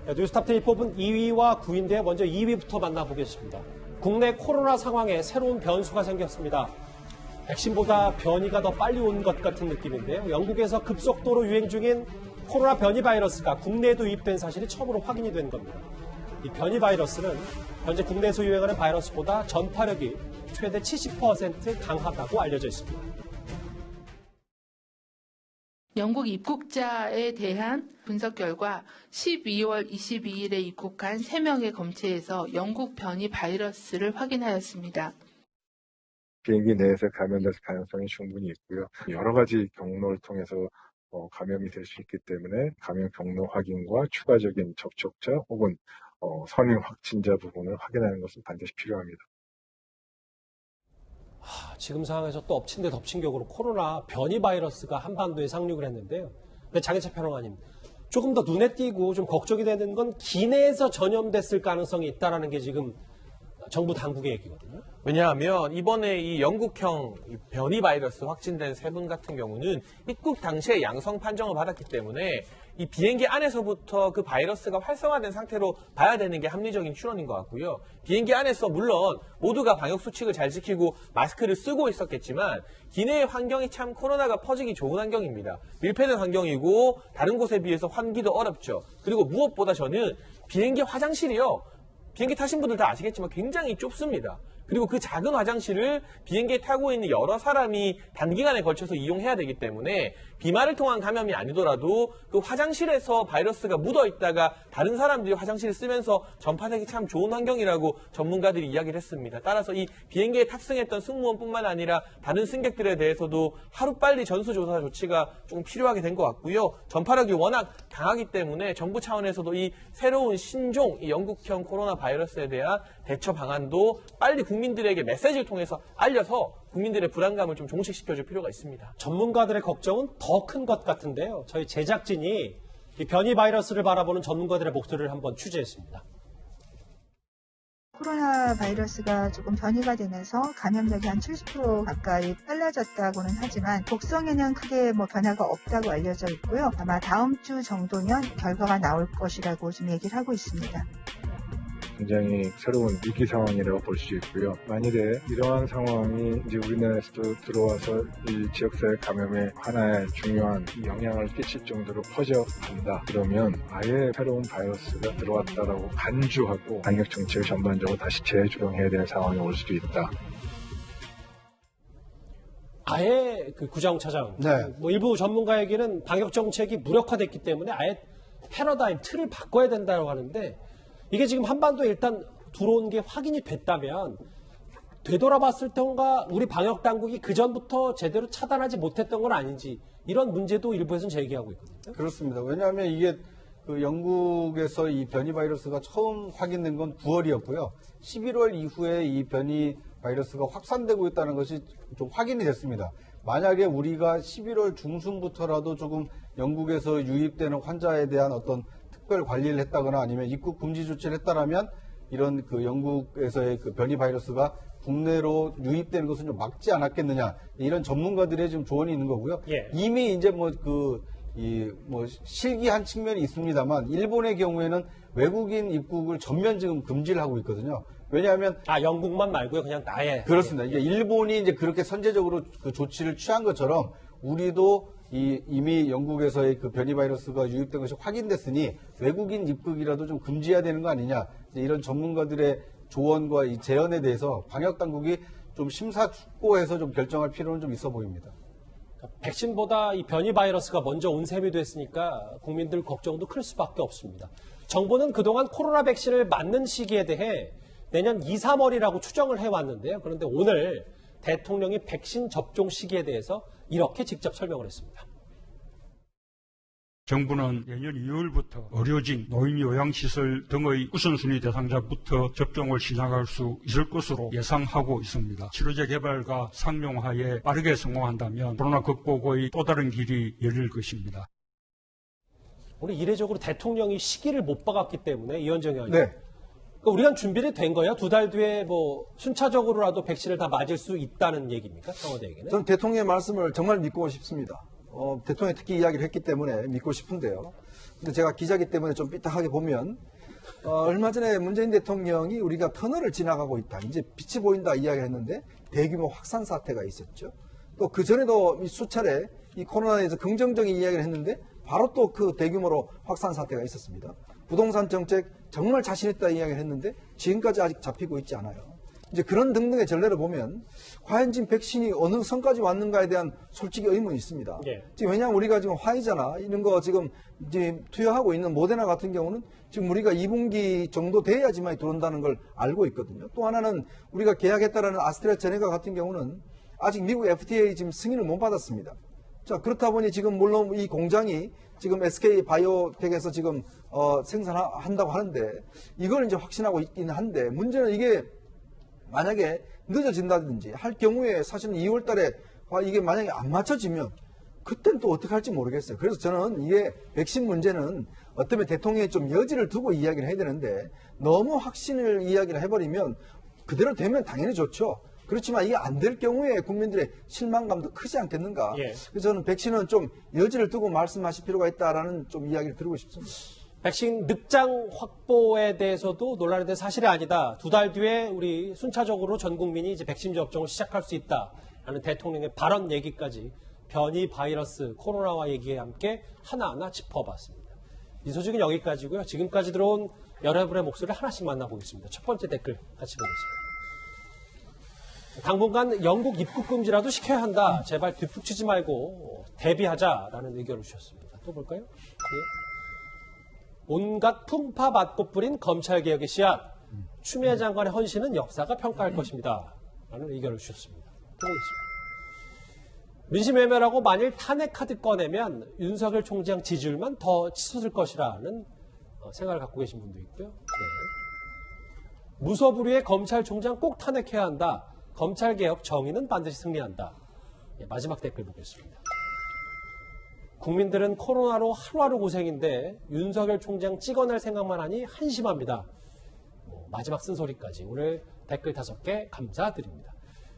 뉴스탑10이 뽑은 2위와 9위인데요. 먼저 2위부터 만나보겠습니다. 국내 코로나 상황에 새로운 변수가 생겼습니다. 백신보다 변이가 더 빨리 온 것 같은 느낌인데요. 영국에서 급속도로 유행 중인 코로나 변이 바이러스가 국내에도 유입된 사실이 처음으로 확인이 된 겁니다. 이 변이 바이러스는 현재 국내에서 유행하는 바이러스보다 전파력이 최대 70% 강하다고 알려져 있습니다. 영국 입국자에 대한 분석 결과 12월 22일에 입국한 3명의 검체에서 영국 변이 바이러스를 확인하였습니다. 비행기 내에서 감염될 가능성이 충분히 있고요. 여러 가지 경로를 통해서 감염이 될 수 있기 때문에 감염 경로 확인과 추가적인 접촉자 혹은 선임 확진자 부분을 확인하는 것은 반드시 필요합니다. 지금 상황에서 또 엎친 데 덮친 격으로 코로나 변이 바이러스가 한반도에 상륙을 했는데요. 근데 장혜철 평론가님, 조금 더 눈에 띄고 좀 걱정이 되는 건 기내에서 전염됐을 가능성이 있다는 게 지금 정부 당국의 얘기거든요. 왜냐하면 이번에 이 영국형 변이 바이러스 확진된 3분 같은 경우는 입국 당시에 양성 판정을 받았기 때문에 이 비행기 안에서부터 그 바이러스가 활성화된 상태로 봐야 되는 게 합리적인 추론인 것 같고요. 비행기 안에서 물론 모두가 방역수칙을 잘 지키고 마스크를 쓰고 있었겠지만 기내의 환경이 참 코로나가 퍼지기 좋은 환경입니다. 밀폐된 환경이고 다른 곳에 비해서 환기도 어렵죠. 그리고 무엇보다 저는 비행기 화장실이요. 비행기 타신 분들 다 아시겠지만 굉장히 좁습니다. 그리고 그 작은 화장실을 비행기에 타고 있는 여러 사람이 단기간에 걸쳐서 이용해야 되기 때문에 비말을 통한 감염이 아니더라도 그 화장실에서 바이러스가 묻어있다가 다른 사람들이 화장실을 쓰면서 전파되기 참 좋은 환경이라고 전문가들이 이야기를 했습니다. 따라서 이 비행기에 탑승했던 승무원뿐만 아니라 다른 승객들에 대해서도 하루빨리 전수조사 조치가 좀 필요하게 된 것 같고요. 전파력이 워낙 강하기 때문에 정부 차원에서도 이 새로운 신종, 이 영국형 코로나 바이러스에 대한 대처 방안도 빨리 국민들에게 메시지를 통해서 알려서 국민들의 불안감을 좀 종식시켜줄 필요가 있습니다. 전문가들의 걱정은 더 큰 것 같은데요. 저희 제작진이 이 변이 바이러스를 바라보는 전문가들의 목소리를 한번 취재했습니다. 코로나 바이러스가 조금 변이가 되면서 감염력이 한 70% 가까이 빨라졌다고는 하지만 독성에는 크게 변화가 없다고 알려져 있고요. 아마 다음 주 정도면 결과가 나올 것이라고 좀 얘기를 하고 있습니다. 굉장히 새로운 위기 상황이라고 볼 수 있고요. 만일에 이러한 상황이 이제 우리나라에서도 들어와서 이 지역사회 감염에 하나의 중요한 영향을 끼칠 정도로 퍼져간다. 그러면 아예 새로운 바이러스가 들어왔다라고 간주하고 방역 정책을 전반적으로 다시 재조정해야 되는 상황이 올 수도 있다. 아예 그 구자웅 차장, 일부 전문가에게는 방역 정책이 무력화됐기 때문에 아예 패러다임, 틀을 바꿔야 된다고 하는데 이게 지금 한반도에 일단 들어온 게 확인이 됐다면 되돌아봤을 때가 우리 방역 당국이 그전부터 제대로 차단하지 못했던 건 아닌지 이런 문제도 일부에서는 제기하고 있거든요. 그렇습니다. 왜냐하면 이게 그 영국에서 이 변이 바이러스가 처음 확인된 건 9월이었고요. 11월 이후에 이 변이 바이러스가 확산되고 있다는 것이 좀 확인이 됐습니다. 만약에 우리가 11월 중순부터라도 조금 영국에서 유입되는 환자에 대한 어떤 특별 관리를 했다거나 아니면 입국 금지 조치를 했다라면 이런 그 영국에서의 그 변이 바이러스가 국내로 유입되는 것은 좀 막지 않았겠느냐 이런 전문가들의 지금 조언이 있는 거고요. 이미 이제 실기한 측면이 있습니다만 일본의 경우에는 외국인 입국을 전면 지금 금지를 하고 있거든요. 왜냐하면 영국만 말고요, 그냥 아예 그렇습니다. 이게 일본이 이제 그렇게 선제적으로 그 조치를 취한 것처럼 우리도 이미 영국에서의 그 변이 바이러스가 유입된 것이 확인됐으니 외국인 입국이라도 좀 금지해야 되는 거 아니냐. 이런 전문가들의 조언과 이 제언에 대해서 방역 당국이 좀 심사숙고해서 좀 결정할 필요는 좀 있어 보입니다. 백신보다 이 변이 바이러스가 먼저 온 셈이 됐으니까 국민들 걱정도 클 수밖에 없습니다. 정부는 그동안 코로나 백신을 맞는 시기에 대해 내년 2, 3월이라고 추정을 해왔는데요. 그런데 오늘 대통령이 백신 접종 시기에 대해서 이렇게 직접 설명을 했습니다. 정부는 내년 2월부터 의료진, 노인 요양시설 등의 우선순위 대상자부터 접종을 시작할 수 있을 것으로 예상하고 있습니다. 치료제 개발과 상용화에 빠르게 성공한다면 코로나 극복의 또 다른 길이 열릴 것입니다. 우리 이례적으로 대통령이 시기를 못 박았기 때문에 이현정 의원님. 네. 우리가 준비를 된 거예요? 2달 뒤에 순차적으로라도 백신을 다 맞을 수 있다는 얘기입니까? 청와대에게는? 저는 대통령의 말씀을 정말 믿고 싶습니다. 대통령이 특히 이야기를 했기 때문에 믿고 싶은데요. 근데 제가 기자기 때문에 좀 삐딱하게 보면 얼마 전에 문재인 대통령이 우리가 터널을 지나가고 있다. 이제 빛이 보인다 이야기했는데 대규모 확산 사태가 있었죠. 또 그 전에도 수차례 이 코로나에 대해서 긍정적인 이야기를 했는데 바로 또 그 대규모로 확산 사태가 있었습니다. 부동산 정책 정말 자신 있다 이야기를 했는데 지금까지 아직 잡히고 있지 않아요. 이제 그런 등등의 전례를 보면 과연 지금 백신이 어느 선까지 왔는가에 대한 솔직히 의문이 있습니다. 예. 지금 왜냐하면 우리가 지금 화이자나 이런 거 지금 이제 투여하고 있는 모데나 같은 경우는 지금 우리가 2분기 정도 돼야지만 들어온다는 걸 알고 있거든요. 또 하나는 우리가 계약했다라는 아스트라제네카 같은 경우는 아직 미국 FDA 지금 승인을 못 받았습니다. 자, 그렇다 보니 지금 물론 이 공장이 지금 SK 바이오텍에서 지금 생산한다고 하는데 이걸 이제 확신하고 있긴 한데 문제는 이게 만약에 늦어진다든지 할 경우에 사실은 2월 달에 이게 만약에 안 맞춰지면 그때는 또 어떻게 할지 모르겠어요. 그래서 저는 이게 백신 문제는 어쩌면 대통령이 좀 여지를 두고 이야기를 해야 되는데 너무 확신을 이야기를 해버리면 그대로 되면 당연히 좋죠. 그렇지만 이게 안 될 경우에 국민들의 실망감도 크지 않겠는가. 예. 그래서 저는 백신은 좀 여지를 두고 말씀하실 필요가 있다라는 좀 이야기를 드리고 싶습니다. 백신 늑장 확보에 대해서도 논란이 된 사실이 아니다. 2달 뒤에 우리 순차적으로 전 국민이 이제 백신 접종을 시작할 수 있다라는 대통령의 발언 얘기까지 변이 바이러스 코로나와 얘기에 함께 하나하나 짚어봤습니다. 이 소식은 여기까지고요. 지금까지 들어온 여러분의 목소리를 하나씩 만나보겠습니다. 첫 번째 댓글 같이 보겠습니다. 당분간 영국 입국 금지라도 시켜야 한다. 제발 뒷북치지 말고 대비하자라는 의견을 주셨습니다. 또 볼까요? 예. 온갖 풍파 맞고 뿌린 검찰개혁의 씨앗. 추미애 장관의 헌신은 역사가 평가할 것입니다. 라는 의견을 주셨습니다. 또 보겠습니다. 민심 외면하고 만일 탄핵 카드 꺼내면 윤석열 총장 지지율만 더 치솟을 것이라는 생각을 갖고 계신 분도 있고요. 네. 무소불위의 검찰총장 꼭 탄핵해야 한다. 검찰개혁 정의는 반드시 승리한다. 네, 마지막 댓글 보겠습니다. 국민들은 코로나로 하루하루 고생인데 윤석열 총장 찍어낼 생각만 하니 한심합니다. 마지막 쓴소리까지 오늘 댓글 5개 감사드립니다.